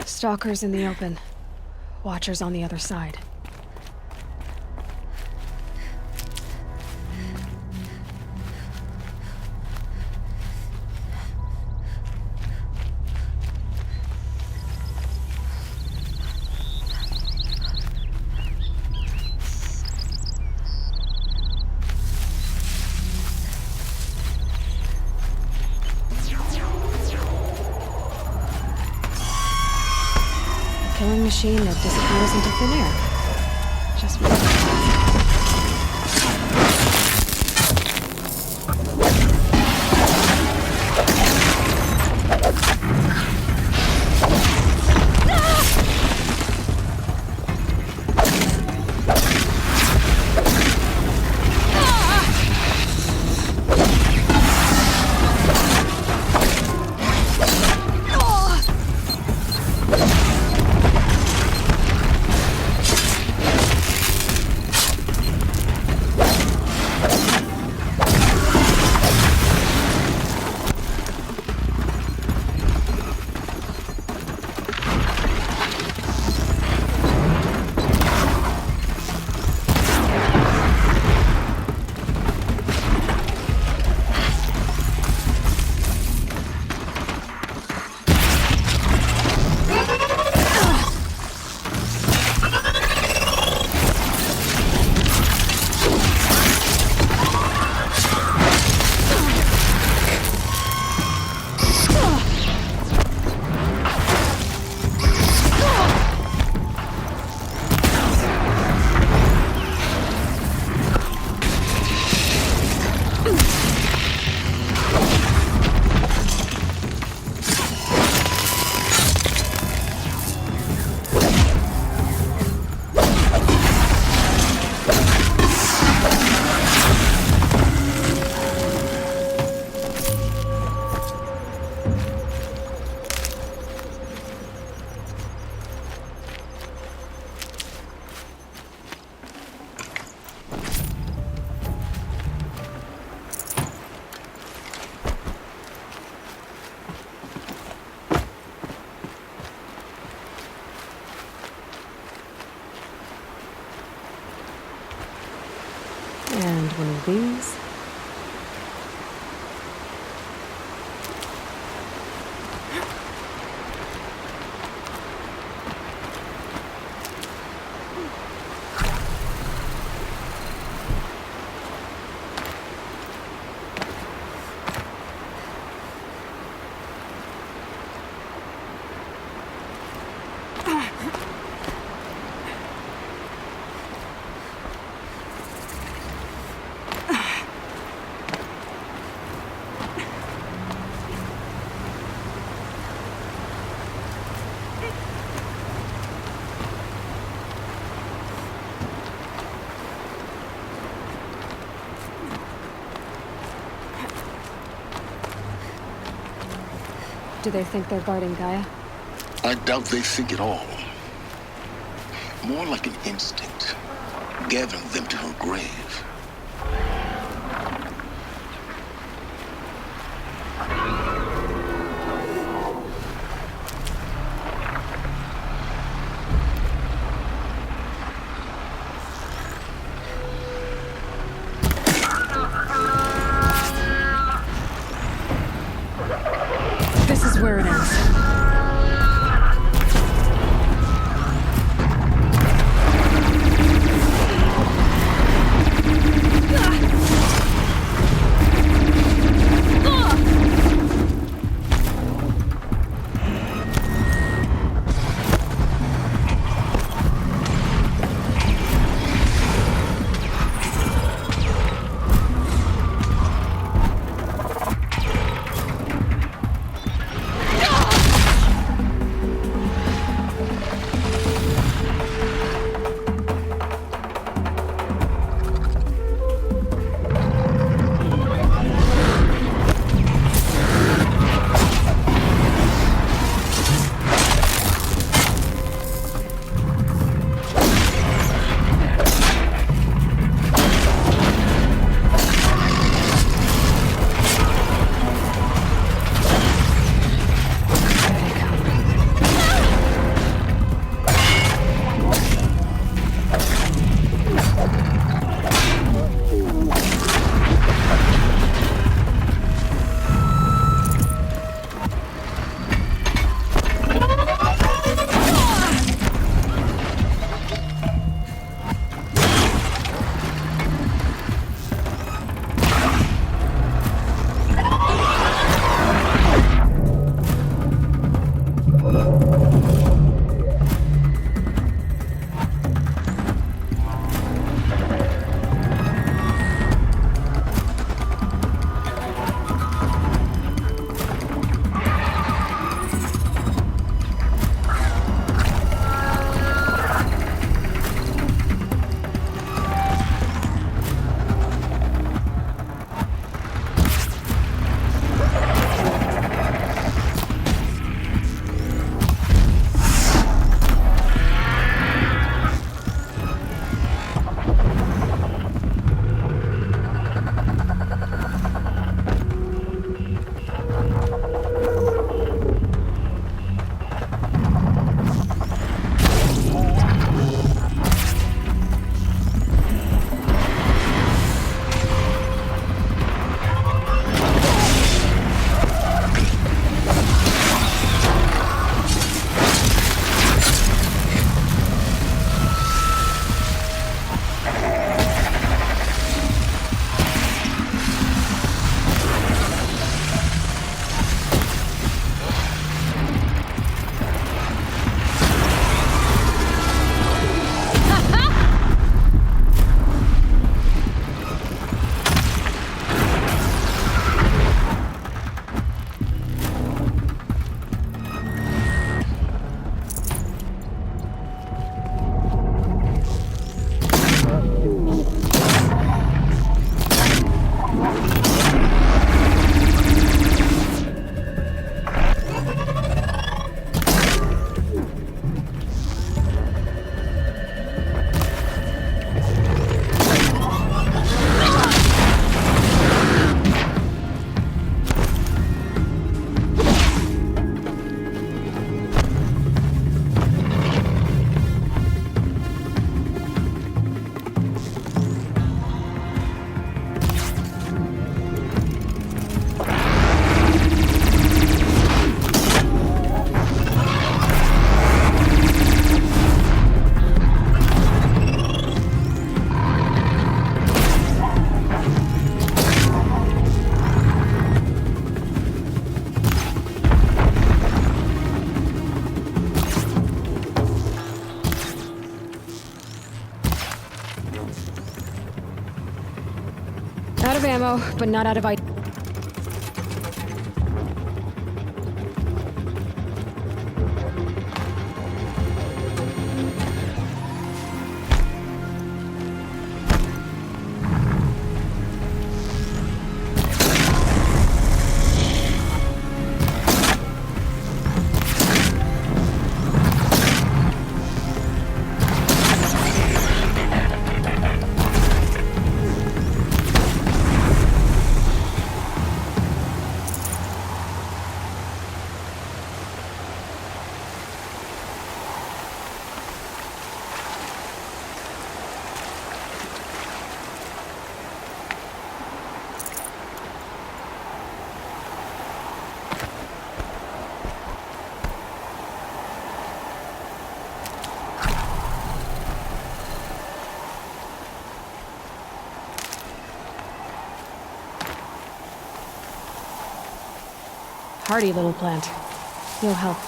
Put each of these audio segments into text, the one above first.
Stalkers in the open. Watchers on the other side. Killing machine that disappears into thin air. Just and one of these. Do they think they're guarding Gaia? I doubt they think at all. More like an instinct, gathering them to her grave. ammo, but not out of I. Hardy little plant. You'll help.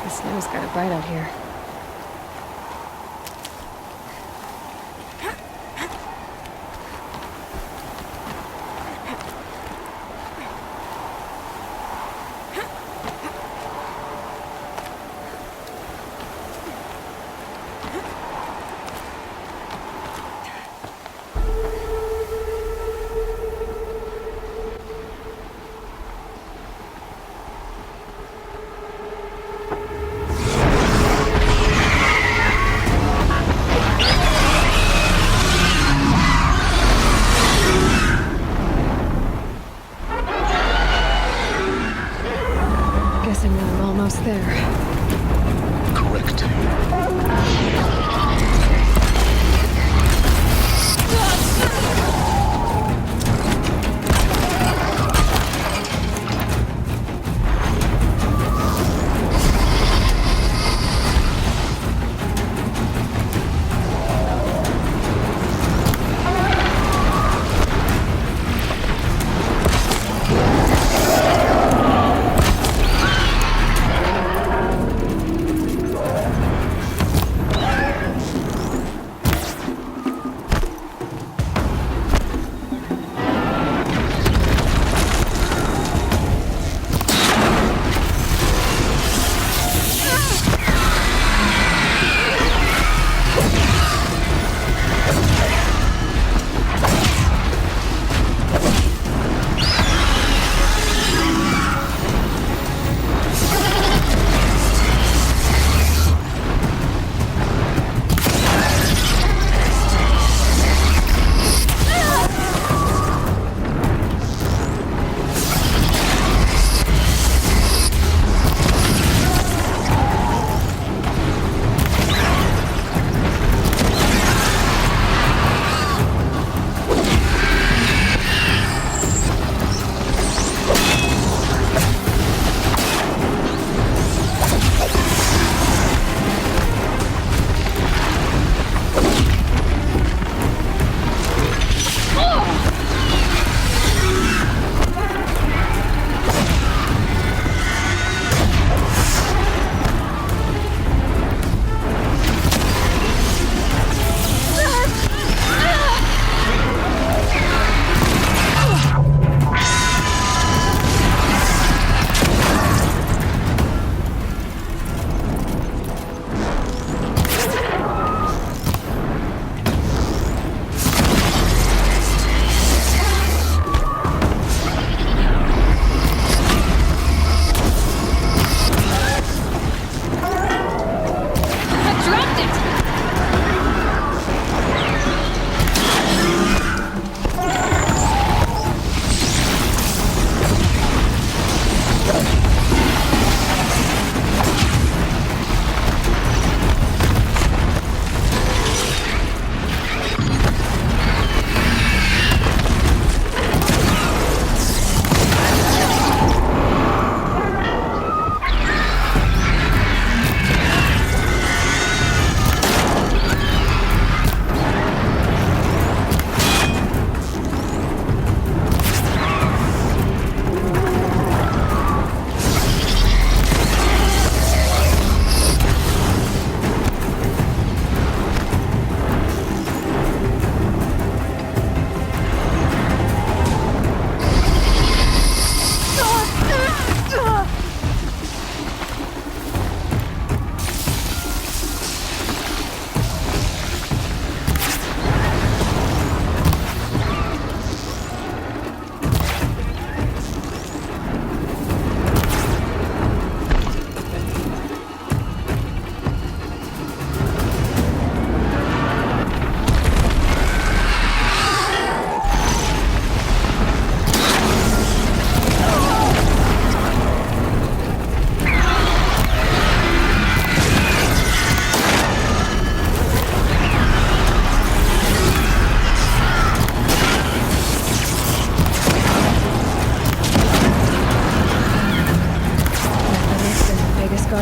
The snow's got a bite out here. Guessing we're almost there. Correct.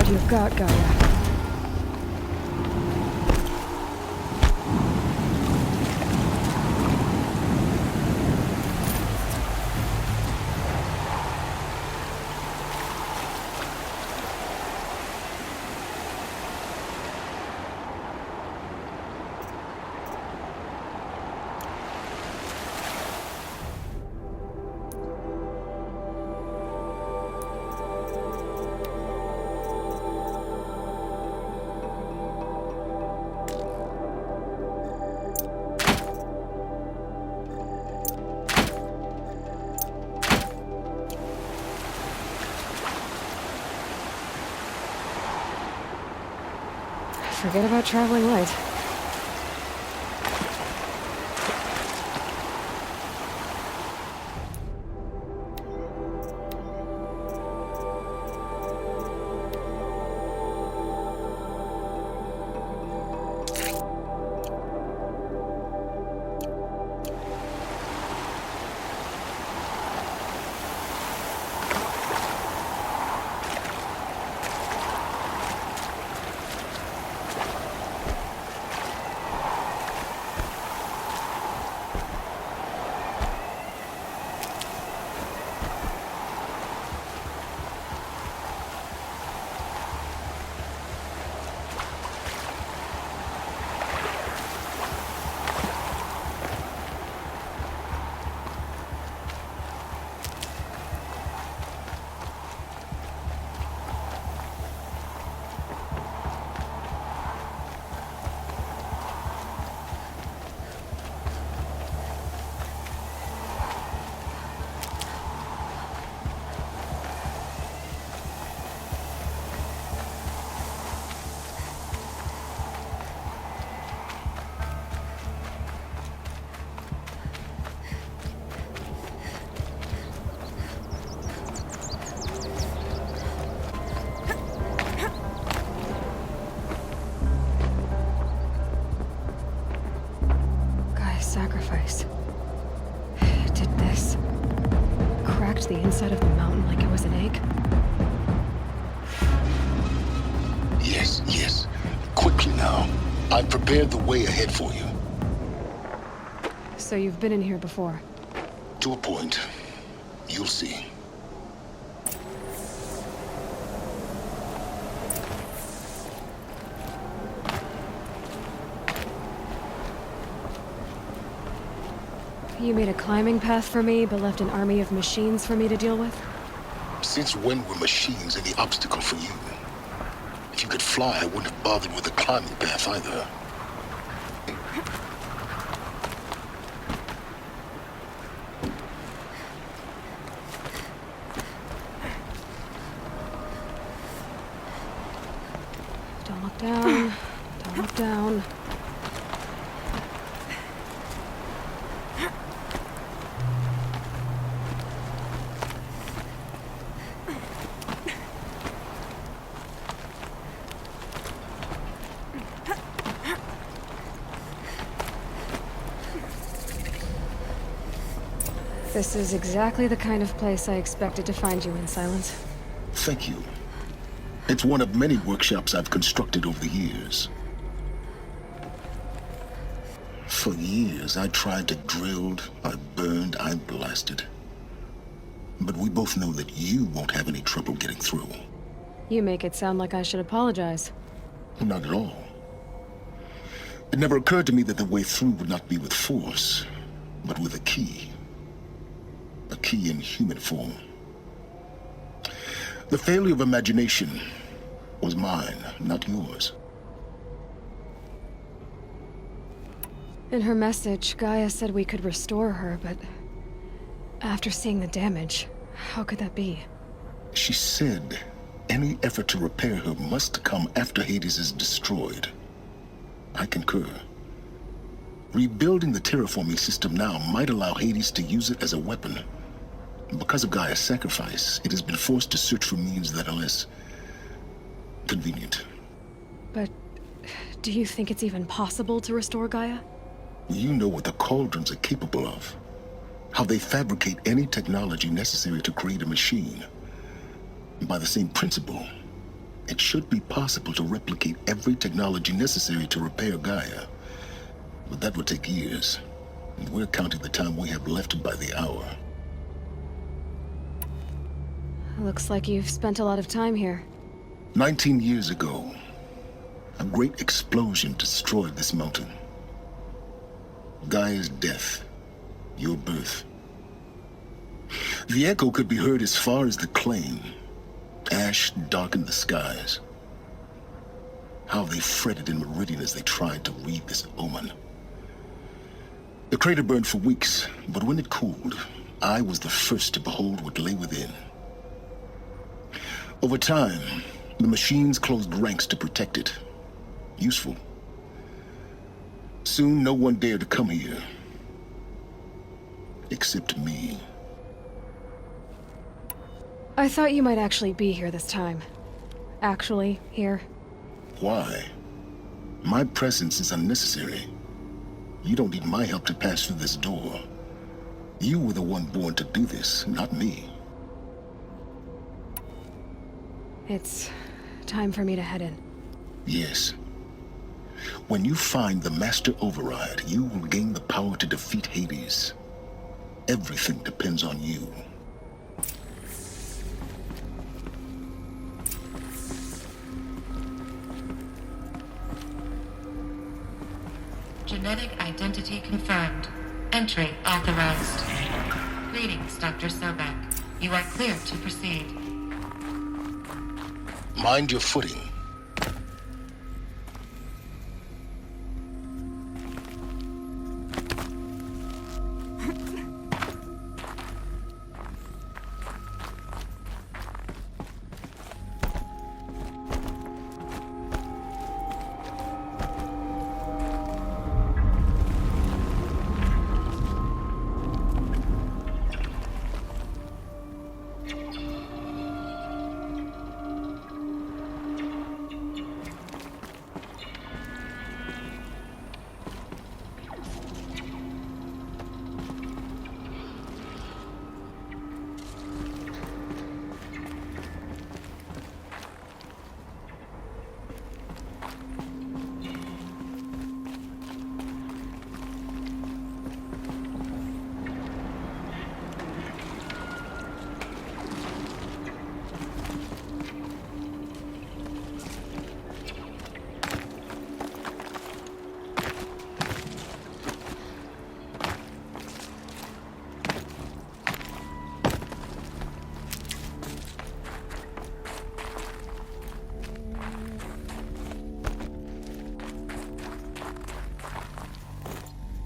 what you've got, Gaia. Forget about traveling light. Sacrifice. It did this. Cracked the inside of the mountain like it was an egg. Yes, yes. Quickly now. I've prepared the way ahead for you. So you've been in here before? To a point. You'll see. You made a climbing path for me, but left an army of machines for me to deal with? Since when were machines any obstacle for you? If you could fly, I wouldn't have bothered with the climbing path either. Don't look down. Don't look down. This is exactly the kind of place I expected to find you in, Sylens. Thank you. It's one of many workshops I've constructed over the years. For years, I tried to drilled, I burned, I blasted. But we both know that you won't have any trouble getting through. You make it sound like I should apologize. Not at all. It never occurred to me that the way through would not be with force, but with a key. A key in human form. The failure of imagination was mine, not yours. In her message, Gaia said we could restore her, but after seeing the damage, how could that be? She said any effort to repair her must come after Hades is destroyed. I concur. Rebuilding the terraforming system now might allow Hades to use it as a weapon. Because of Gaia's sacrifice, it has been forced to search for means that are less convenient. But do you think it's even possible to restore Gaia? You know what the Cauldrons are capable of. How they fabricate any technology necessary to create a machine. By the same principle, It should be possible to replicate every technology necessary to repair Gaia. But that would take years. And we're counting the time we have left by the hour. Looks like you've spent a lot of time here. 19 years ago, a great explosion destroyed this mountain. Gaia's death, your birth. The echo could be heard as far as the claim. Ash darkened the skies. How they fretted in Meridian as they tried to read this omen. The crater burned for weeks, but when it cooled, I was the first to behold what lay within. Over time, the machines closed ranks to protect it. Useful. Soon, no one dared to come here. Except me. I thought you might actually be here this time. Actually, here. Why? My presence is unnecessary. You don't need my help to pass through this door. You were the one born to do this, not me. It's time for me to head in. Yes. When you find the Master Override, you will gain the power to defeat Hades. Everything depends on you. Genetic identity confirmed. Entry authorized. Greetings, Dr. Sobeck. You are clear to proceed. Mind your footing.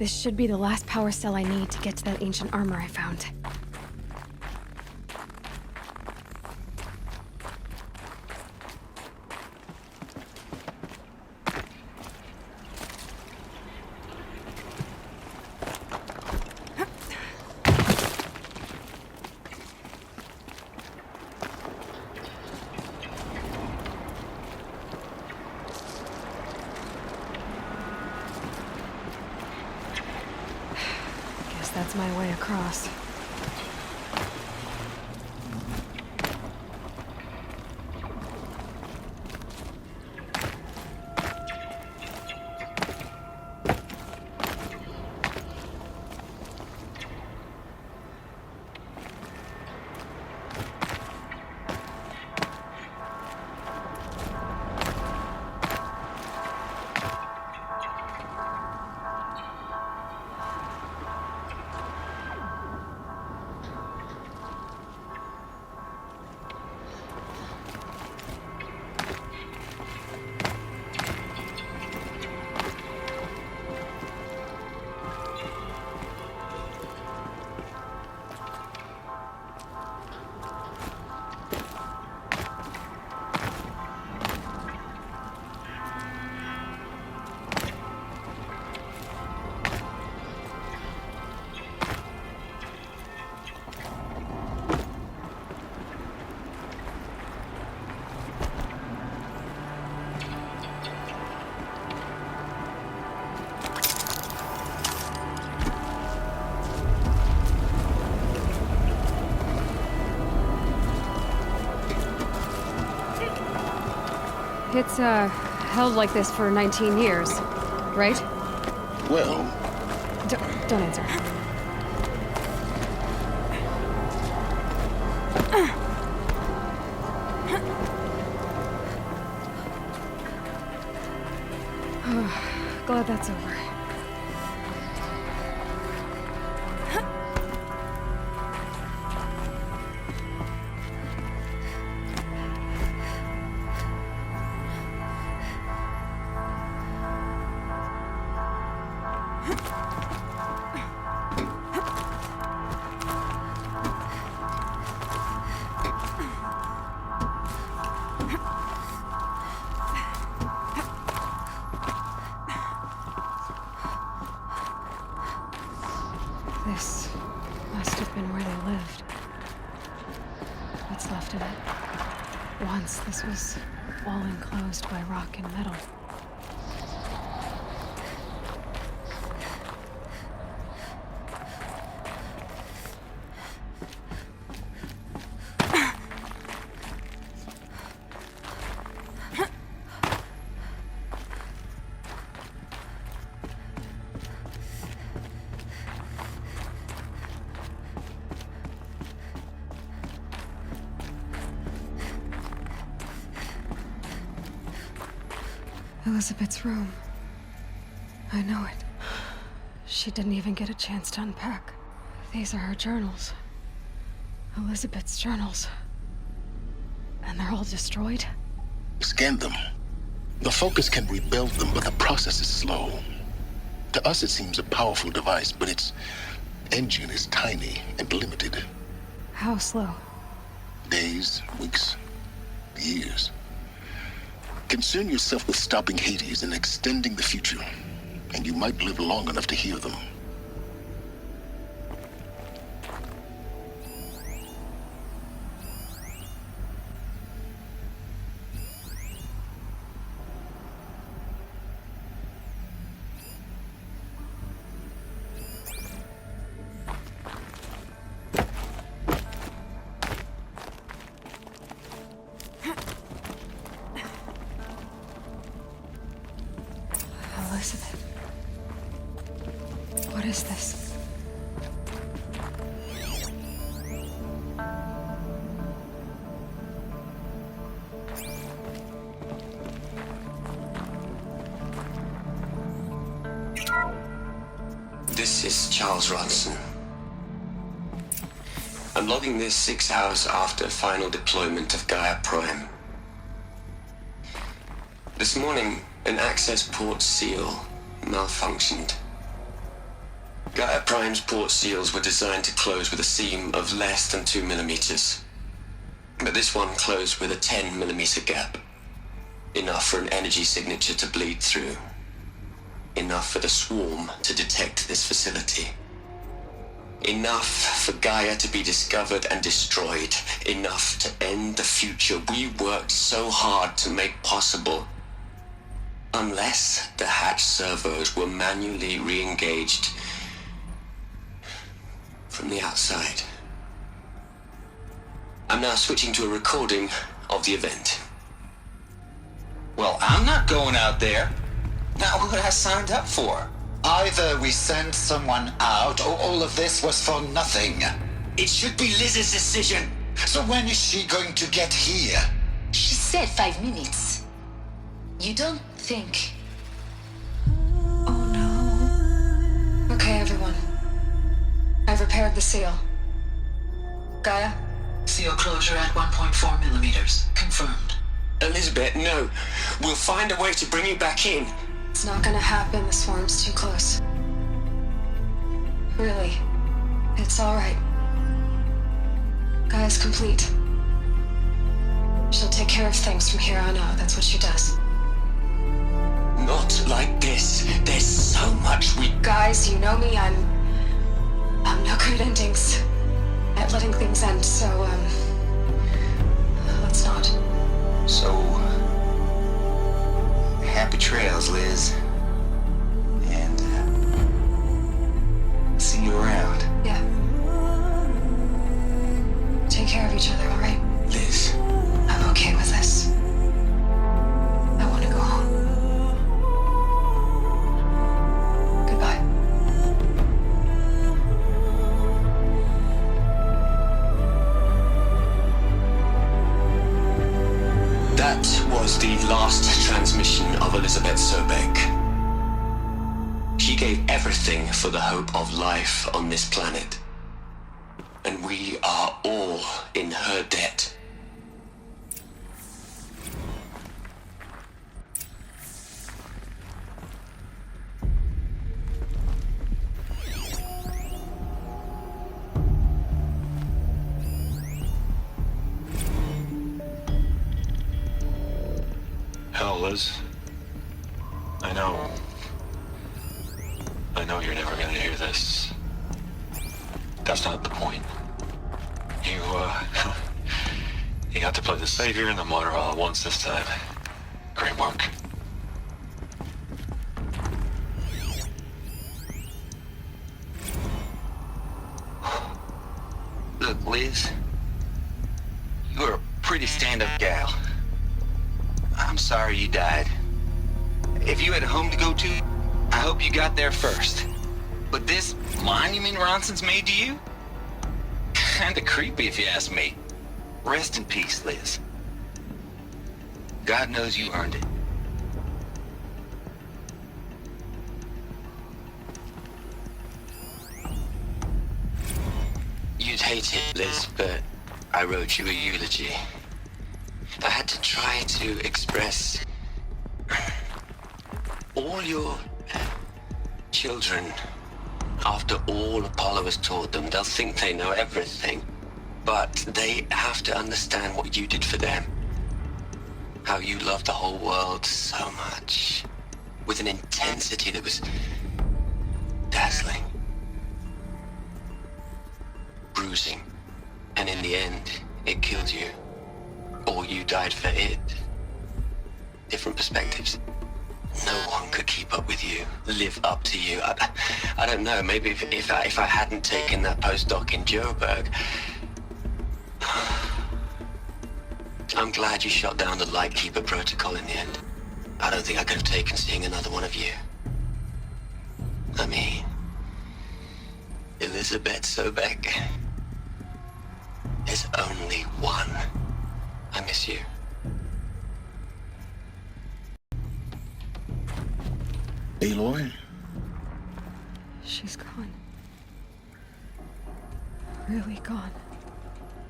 This should be the last power cell I need to get to that ancient armor I found. That's my way across. It's, held like this for 19 years, right? Well, Don't answer. Glad that's over. This must have been where they lived. What's left of it. Once this was all enclosed by rock and metal. Elisabet's room. I know it. She didn't even get a chance to unpack. These are her journals. Elisabet's journals. And they're all destroyed? scan them. The Focus can rebuild them, but the process is slow. To us, it seems a powerful device, but its engine is tiny and limited. How slow? Days, weeks, years. Concern yourself with stopping Hades and extending the future, and you might live long enough to hear them. Elisabet. What is this? This is Charles Ronson. I'm logging this 6 hours after final deployment of Gaia Prime. This morning, an access port seal malfunctioned. Gaia Prime's port seals were designed to close with a seam of less than 2 millimeters. But this one closed with a 10 millimeter gap. Enough for an energy signature to bleed through. Enough for the swarm to detect this facility. Enough for Gaia to be discovered and destroyed. Enough to end the future we worked so hard to make possible. Unless the hatch servos were manually re-engaged from the outside. I'm now switching to a recording of the event. Well, I'm not going out there. Not what I signed up for. Either we send someone out, or all of this was for nothing. It should be Liz's decision. So when is she going to get here? She said 5 minutes. You don't think... Oh no. Okay, everyone. I've repaired the seal. Gaia? Seal closure at 1.4 millimeters. Confirmed. Elisabet, no. We'll find a way to bring you back in. It's not gonna happen. The swarm's too close. Really. It's alright. Gaia's complete. She'll take care of things from here on out. That's what she does. Not like this. There's so much we... Guys, you know me. I'm no good at endings. At letting things end, so, let's not. So... happy trails, Liz. And, see you around. Yeah. Take care of each other, alright? Liz. I'm okay with this. That was the last transmission of Elisabet Sobeck. She gave everything for the hope of life on this planet. And we are all in her debt. Hell, Liz. I know you're never gonna hear this. That's not the point. You got to play the savior and the martyr all at once this time. Great work. Look, Liz, you're a pretty stand-up gal. I'm sorry you died. If you had a home to go to, I hope you got there first. But this monument Ronson's made to you? Kinda creepy if you ask me. Rest in peace, Liz. God knows you earned it. You'd hate it, Liz, but I wrote you a eulogy. I had to try to express all your children. After all Apollo has taught them, they'll think they know everything. But they have to understand what you did for them. How you loved the whole world so much. With an intensity that was dazzling. Bruising. And in the end, it killed you. Or you died for it. Different perspectives. No one could keep up with you, live up to you. I don't know, maybe if I hadn't taken that postdoc in Joburg. I'm glad you shot down the Lightkeeper protocol in the end. I don't think I could have taken seeing another one of you. I mean, Elisabet Sobeck. There's only one. I miss you. Aloy? She's gone. Really gone.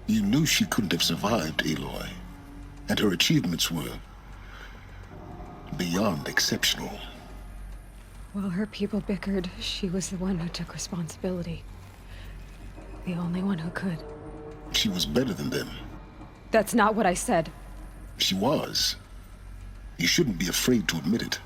You knew she couldn't have survived, Aloy. And her achievements were beyond exceptional. While her people bickered, she was the one who took responsibility. The only one who could. She was better than them. That's not what I said. She was. You shouldn't be afraid to admit it.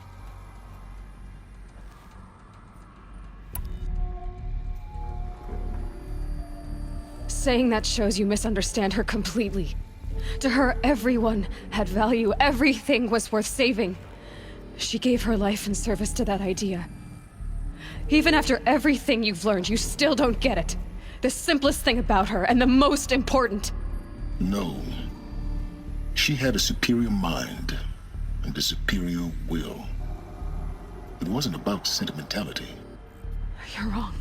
Saying that shows you misunderstand her completely. To her, everyone had value. Everything was worth saving. She gave her life in service to that idea. Even after everything you've learned, you still don't get it. The simplest thing about her, and the most important. No. She had a superior mind and a superior will. It wasn't about sentimentality. You're wrong.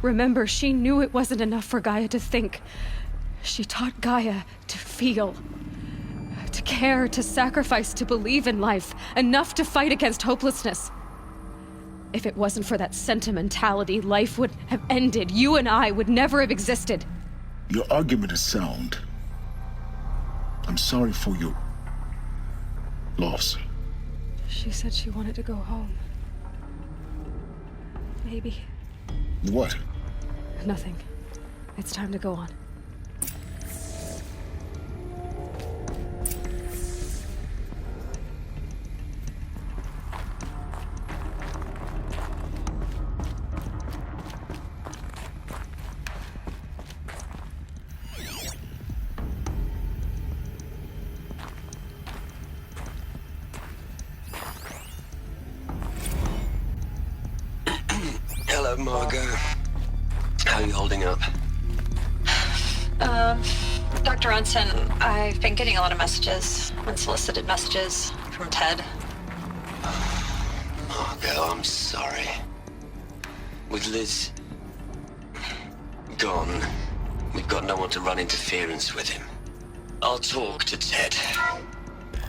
Remember, she knew it wasn't enough for Gaia to think. She taught Gaia to feel. To care, to sacrifice, to believe in life. Enough to fight against hopelessness. If it wasn't for that sentimentality, life would have ended. You and I would never have existed. Your argument is sound. I'm sorry for your loss. She said she wanted to go home. Maybe. What? Nothing. It's time to go on. Hello, Margot. How are you holding up? Dr. Ronson, I've been getting a lot of messages, unsolicited messages from Ted. Margot, I'm sorry. With Liz gone, we've got no one to run interference with him. I'll talk to Ted.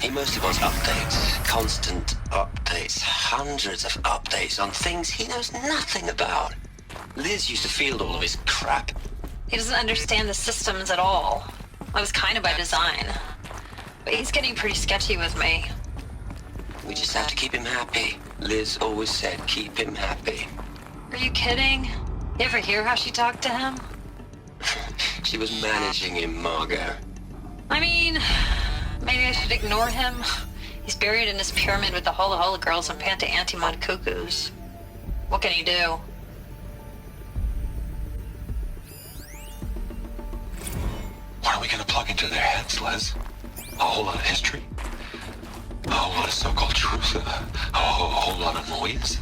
He mostly wants updates. Constant updates. Hundreds of updates on things he knows nothing about. Liz used to field all of his crap. He doesn't understand the systems at all. That was kind of by design. But he's getting pretty sketchy with me. We just have to keep him happy. Liz always said keep him happy. Are you kidding? You ever hear how she talked to him? She was managing him, Margot. I mean, maybe I should ignore him. He's buried in his pyramid with the Hola Hola girls and Panta Antimod cuckoos. What can he do? What are we gonna plug into their heads, Liz? A whole lot of history? A whole lot of so-called truth? A whole lot of noise?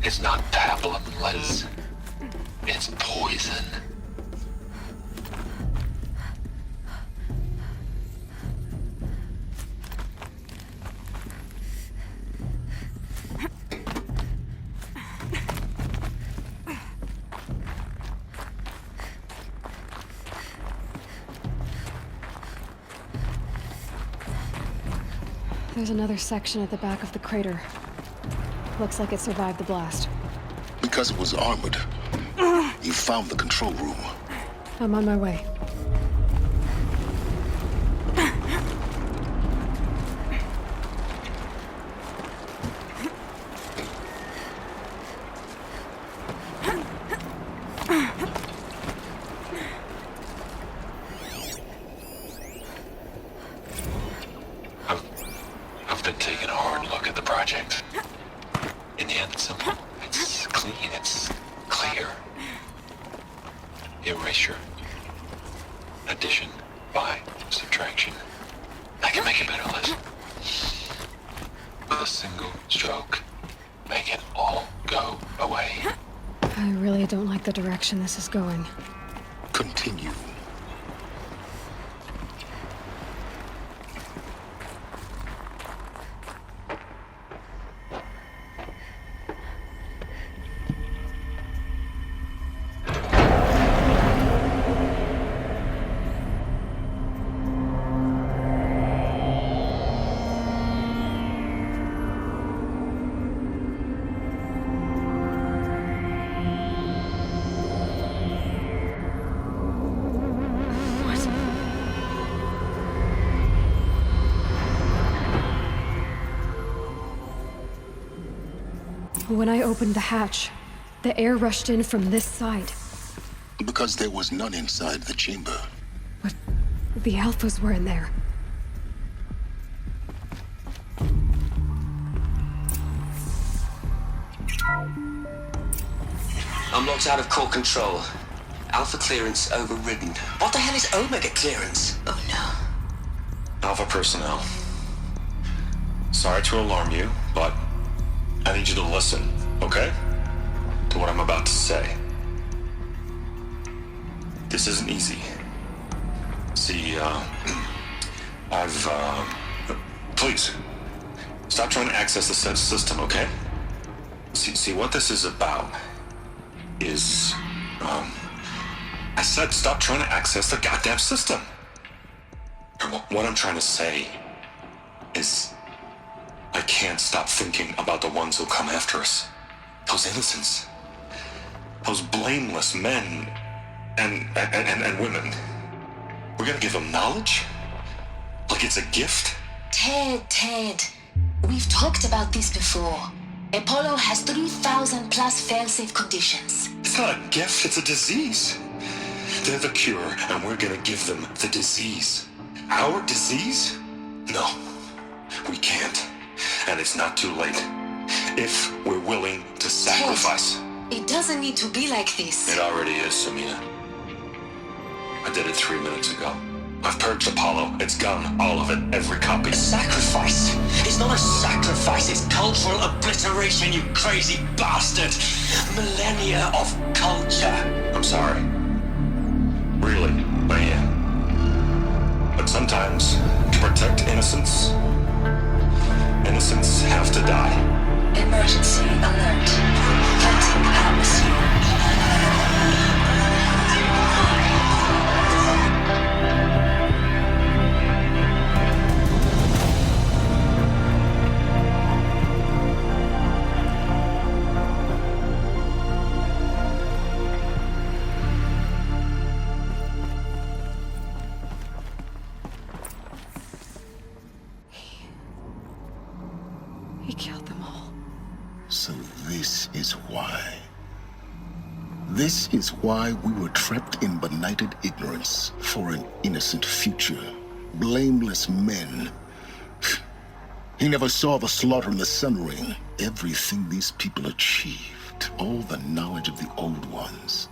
It's not pablum, Liz. It's poison. There's another section at the back of the crater. Looks like it survived the blast. Because it was armored, you found the control room. I'm on my way. I've been taking a hard look at the project. In the end, it's simple. It's clean. It's clear. Erasure. Addition. By. Subtraction. I can make it better, Liz. With a single stroke. Make it all go away. I really don't like the direction this is going. Continue. When I opened the hatch, the air rushed in from this side. Because there was none inside the chamber. But the alphas were in there. I'm locked out of core control. Alpha clearance overridden. What the hell is Omega clearance? Oh no. Alpha personnel. Sorry to alarm you, but I need you to listen, okay? To what I'm about to say. This isn't easy. See, please, stop trying to access the system, okay? See, what this is about is, I said stop trying to access the goddamn system. What I'm trying to say is, I can't stop thinking about the ones who come after us. Those innocents. Those blameless men and women. We're gonna give them knowledge? Like it's a gift? Ted. We've talked about this before. Apollo has 3,000 plus fail-safe conditions. It's not a gift, it's a disease. They're the cure, and we're gonna give them the disease. Our disease? No, we can't. And it's not too late. If we're willing to sacrifice. Ted, it doesn't need to be like this. It already is, Samina. I did it 3 minutes ago. I've purged Apollo. It's gone. All of it. Every copy. A sacrifice? It's not a sacrifice, it's cultural obliteration, you crazy bastard! Millennia of culture! I'm sorry. Really, I am. But sometimes, to protect innocence, innocents have to die. Emergency alert. Planting atmosphere. He killed them all. So this is why. This is why we were trapped in benighted ignorance for an innocent future. Blameless men. He never saw the slaughter in the Sun Ring. Everything these people achieved, all the knowledge of the old ones,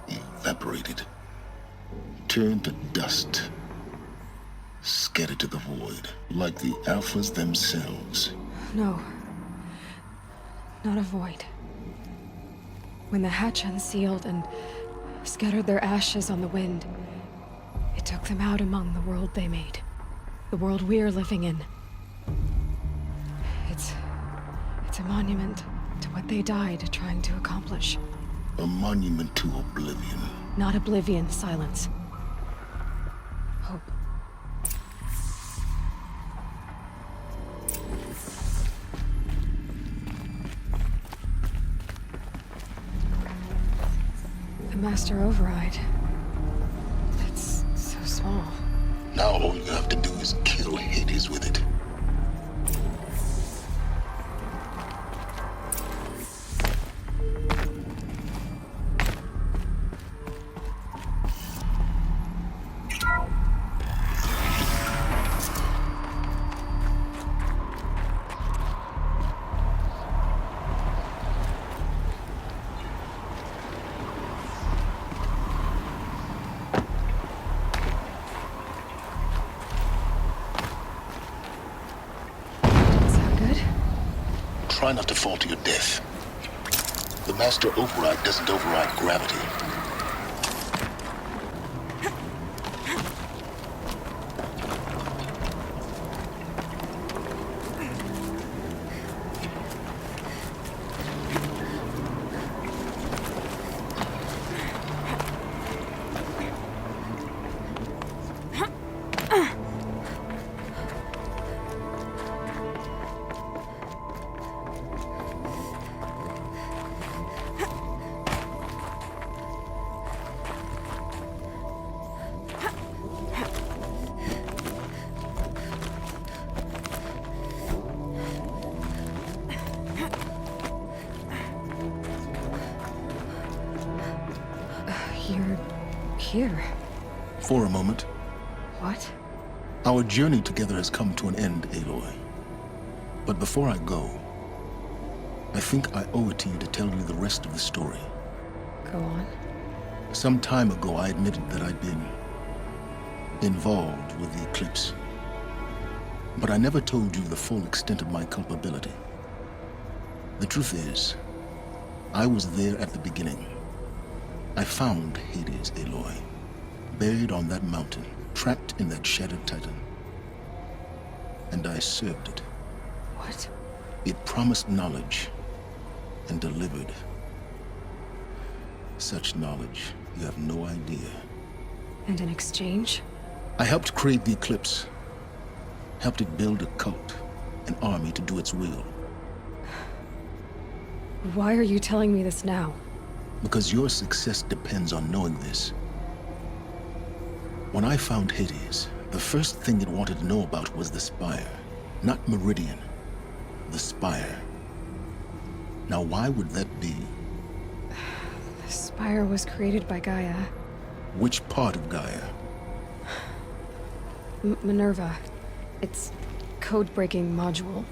evaporated, turned to dust, scattered to the void, like the Alphas themselves. No. Not a void. When the hatch unsealed and scattered their ashes on the wind, it took them out among the world they made. The world we're living in. It's a monument to what they died trying to accomplish. A monument to oblivion. Not oblivion, Sylens. Hope. The Master Override. It's so small. Now all you have to do is kill Hades with it. Try not to fall to your death. The Master Override doesn't override gravity. You're here. For a moment. What? Our journey together has come to an end, Aloy. But before I go, I think I owe it to you to tell you the rest of the story. Go on. Some time ago, I admitted that I'd been involved with the eclipse. But I never told you the full extent of my culpability. The truth is, I was there at the beginning. I found Hades, Aloy, buried on that mountain, trapped in that shattered titan. And I served it. What? It promised knowledge and delivered. Such knowledge, you have no idea. And in exchange? I helped create the eclipse. Helped it build a cult, an army to do its will. Why are you telling me this now? Because your success depends on knowing this. When I found Hades, the first thing it wanted to know about was the Spire. Not Meridian. The Spire. Now why would that be? The Spire was created by Gaia. Which part of Gaia? Minerva. Its code-breaking module.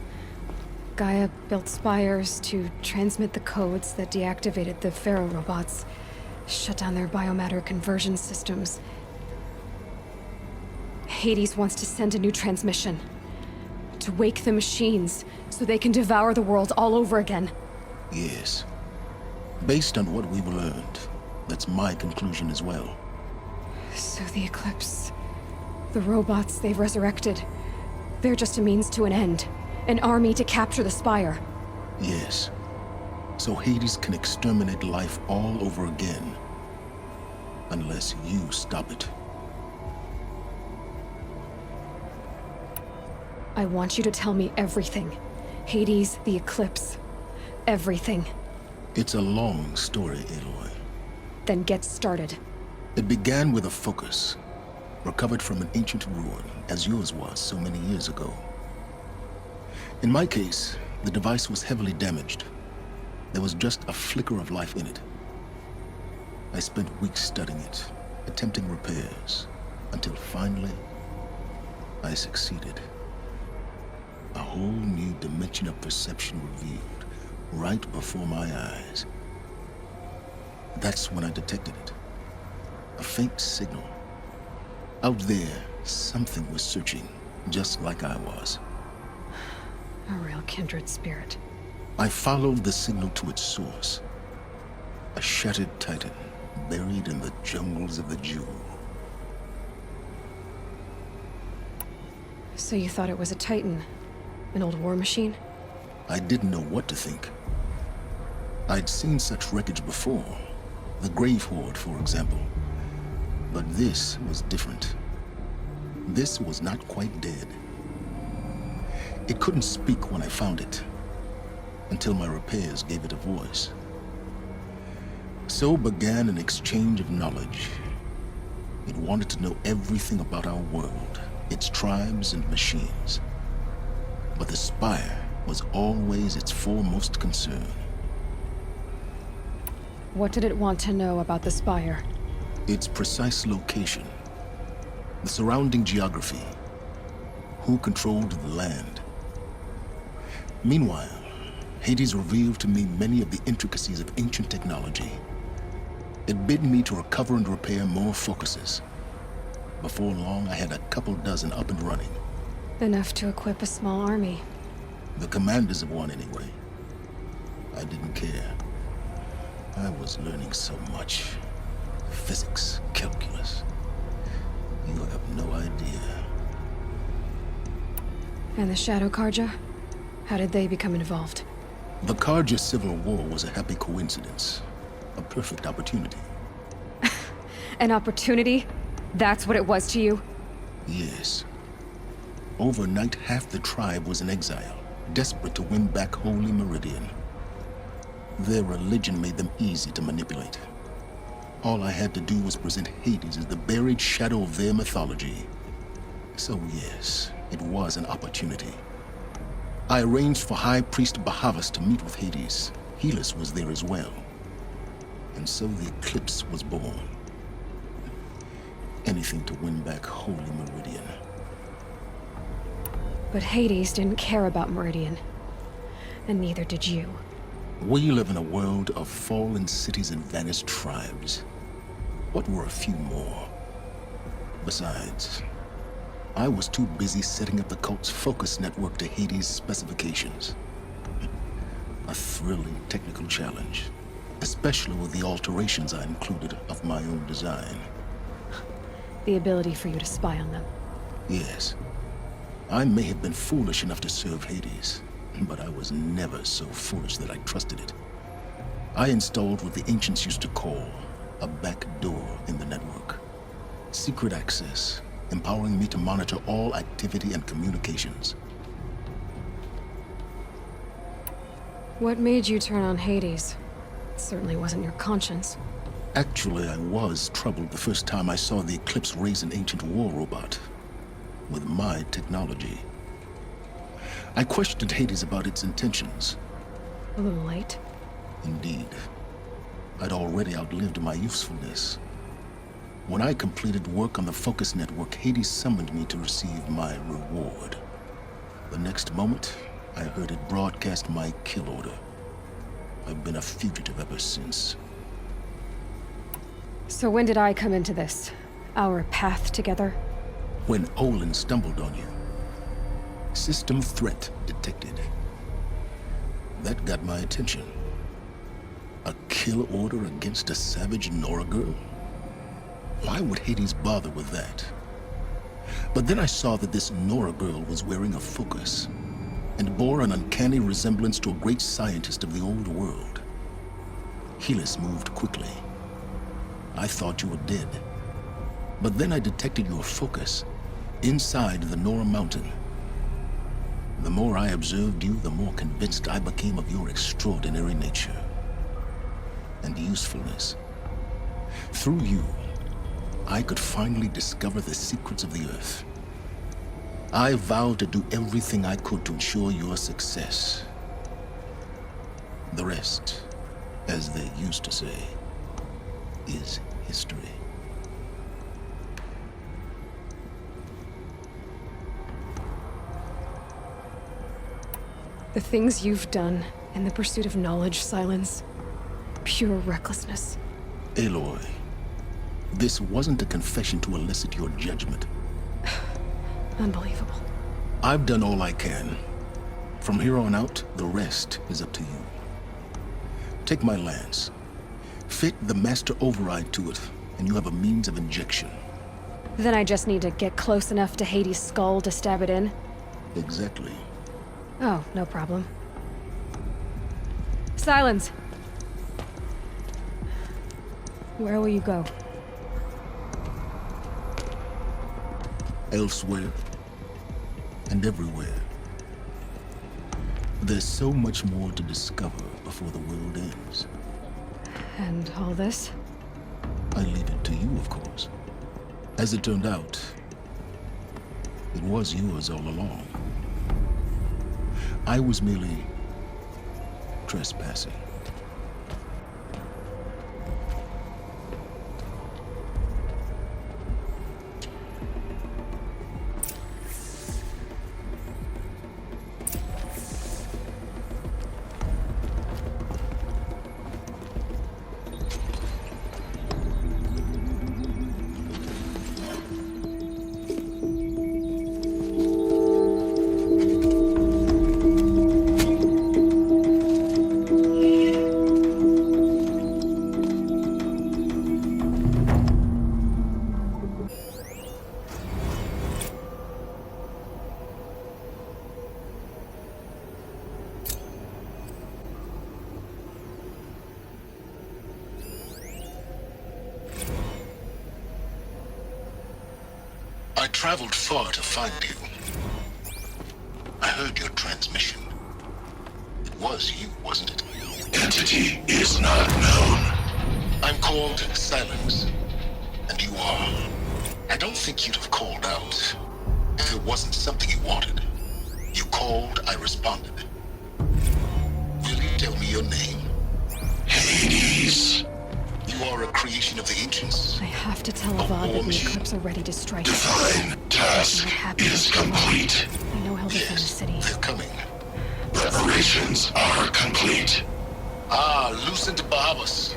Gaia built spires to transmit the codes that deactivated the Pharaoh robots, shut down their biomatter conversion systems. Hades wants to send a new transmission. To wake the machines, so they can devour the world all over again. Yes. Based on what we've learned, that's my conclusion as well. So the Eclipse, the robots they've resurrected, they're just a means to an end. An army to capture the Spire. Yes. So Hades can exterminate life all over again. Unless you stop it. I want you to tell me everything. Hades, the Eclipse. Everything. It's a long story, Aloy. Then get started. It began with a focus. Recovered from an ancient ruin, as yours was so many years ago. In my case, the device was heavily damaged. There was just a flicker of life in it. I spent weeks studying it, attempting repairs, until finally, I succeeded. A whole new dimension of perception revealed, right before my eyes. That's when I detected it. A faint signal. Out there, something was searching, just like I was. A real kindred spirit. I followed the signal to its source. A shattered titan, buried in the jungles of the Jewel. So you thought it was a titan? An old war machine? I didn't know what to think. I'd seen such wreckage before. The Grave Horde, for example. But this was different. This was not quite dead. It couldn't speak when I found it, until my repairs gave it a voice. So began an exchange of knowledge. It wanted to know everything about our world, its tribes and machines. But the Spire was always its foremost concern. What did it want to know about the Spire? Its precise location, the surrounding geography, who controlled the land. Meanwhile, Hades revealed to me many of the intricacies of ancient technology. It bid me to recover and repair more focuses. Before long, I had a couple dozen up and running. Enough to equip a small army. The commanders of one, anyway. I didn't care. I was learning so much. Physics, calculus. You have no idea. And the Shadow Karja? How did they become involved? The Karja Civil War was a happy coincidence. A perfect opportunity. An opportunity? That's what it was to you? Yes. Overnight, half the tribe was in exile, desperate to win back Holy Meridian. Their religion made them easy to manipulate. All I had to do was present Hades as the buried shadow of their mythology. So yes, it was an opportunity. I arranged for High Priest Bahavas to meet with Hades. Helis was there as well. And so the eclipse was born. Anything to win back Holy Meridian. But Hades didn't care about Meridian. And neither did you. We live in a world of fallen cities and vanished tribes. What were a few more? Besides, I was too busy setting up the cult's focus network to Hades' specifications. A thrilling technical challenge, especially with the alterations I included of my own design. The ability for you to spy on them. Yes. I may have been foolish enough to serve Hades, but I was never so foolish that I trusted it. I installed what the ancients used to call a back door in the network. Secret access, empowering me to monitor all activity and communications. What made you turn on Hades? It certainly wasn't your conscience. Actually, I was troubled the first time I saw the Eclipse raise an ancient war robot. With my technology. I questioned Hades about its intentions. A little late. Indeed. I'd already outlived my usefulness. When I completed work on the Focus Network, Hades summoned me to receive my reward. The next moment, I heard it broadcast my kill order. I've been a fugitive ever since. So when did I come into this? Our path together? When Olin stumbled on you. System threat detected. That got my attention. A kill order against a savage Nora girl? Why would Hades bother with that? But then I saw that this Nora girl was wearing a focus, and bore an uncanny resemblance to a great scientist of the old world. Helis moved quickly. I thought you were dead. But then I detected your focus inside the Nora mountain. The more I observed you, the more convinced I became of your extraordinary nature and usefulness. Through you, I could finally discover the secrets of the Earth. I vowed to do everything I could to ensure your success. The rest, as they used to say, is history. The things you've done in the pursuit of knowledge, Sylens. Pure recklessness. Aloy, this wasn't a confession to elicit your judgment. Unbelievable. I've done all I can. From here on out, the rest is up to you. Take my lance. Fit the master override to it, and you have a means of injection. Then I just need to get close enough to Hades' skull to stab it in? Exactly. Oh, no problem. Sylens! Where will you go? Elsewhere. And everywhere. There's so much more to discover before the world ends. And all this? I leave it to you, of course. As it turned out, it was yours all along. I was merely trespassing. I traveled far to find you. I heard your transmission. It was you, wasn't it? Entity is not known. I'm called Sylens, and you are. I don't think you'd have called out if it wasn't something you wanted. You called, I responded. Will you tell me your name? Hades. You are a creation of the ancients. I have to tell Avad that the Eclipse are ready to strike. Divine task is complete. I know he'll defend the city. They're coming. Preparations are complete. Ah, loosen the Bahavas.